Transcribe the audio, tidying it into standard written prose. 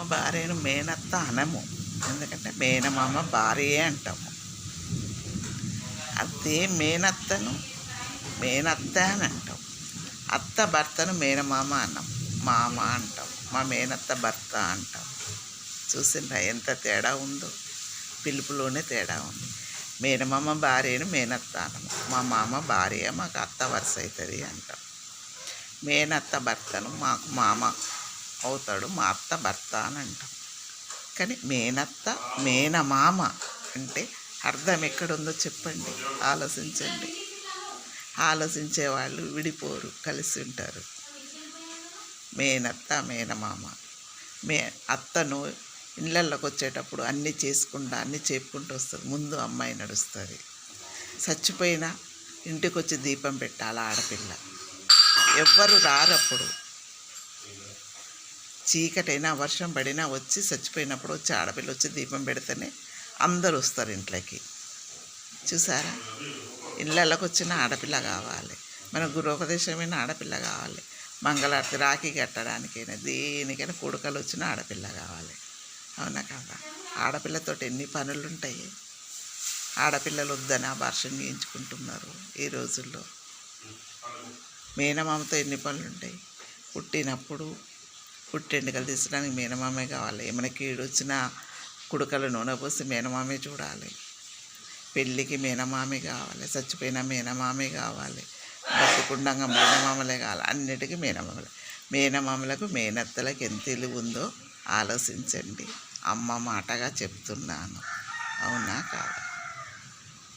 భార్యను మేనత్త అనము, ఎందుకంటే మేనమామ భార్యే అంటాము. అదే మేనత్తను మేనత్త అని అంటాం. అత్త భర్తను మేనమామ అన్నాం, మామ అంటాం. మా మేనత్త భర్త అంటాం. చూసిండ్రా ఎంత తేడా ఉందో, పిలుపులోనే తేడా ఉంది. మేనమామ భార్యను మేనత్త అనము, మా మామ భార్య మాకు అత్త వరుస అవుతుంది అంటాం. మేనత్త భర్తను మాకు మామ అవుతాడు, మా అత్త భర్త అని అంటాం. కానీ మేనత్త మేనమామ అంటే అర్థం ఎక్కడుందో చెప్పండి, ఆలోచించండి. ఆలోచించే వాళ్ళు విడిపోరు, కలిసి ఉంటారు. మేనత్త మేనమామ. అత్తను ఇళ్ళల్లోకి వచ్చేటప్పుడు అన్నీ చేసుకుంటా అన్నీ చెప్పుకుంటూ వస్తుంది. ముందు అమ్మాయి నడుస్తుంది. చచ్చిపోయినా ఇంటికి వచ్చి దీపం పెట్టాలి ఆడపిల్ల. ఎవ్వరు రారప్పుడు, చీకటైనా వర్షం పడినా వచ్చి చచ్చిపోయినప్పుడు వచ్చి ఆడపిల్ల వచ్చి దీపం పెడితేనే అందరూ వస్తారు ఇంట్లోకి. చూసారా, ఇళ్ళకి వచ్చిన ఆడపిల్ల కావాలి, మన గృహోపదేశమైన ఆడపిల్ల కావాలి, మంగళారతి రాఖీ కట్టడానికైనా దేనికైనా కొడుకలు వచ్చిన ఆడపిల్ల కావాలి. అవునా కదా? ఆడపిల్లతోటి ఎన్ని పనులు ఉంటాయి. ఆడపిల్లలు వద్దని అబార్షన్ చేయించుకుంటున్నారు ఈ రోజుల్లో. మేనమామతో ఎన్ని పనులు ఉంటాయి. పుట్టినప్పుడు పుట్టెంటుకలు తీసడానికి మేనమామే కావాలి. ఏమైనా కీడు వచ్చినా కుడుకలు నూనె పోసి మేనమామే చూడాలి. పెళ్ళికి మేనమామే కావాలి, చచ్చిపోయిన మేనమామే కావాలి, బతుకుండంగా మేనమామలే కావాలి, అన్నిటికీ మేనమామలే. మేనమామలకు మేనత్తలకు ఎంత తెలివి ఉందో ఆలోచించండి. అమ్మ మాటగా చెప్తున్నాను, అవునా కాదా?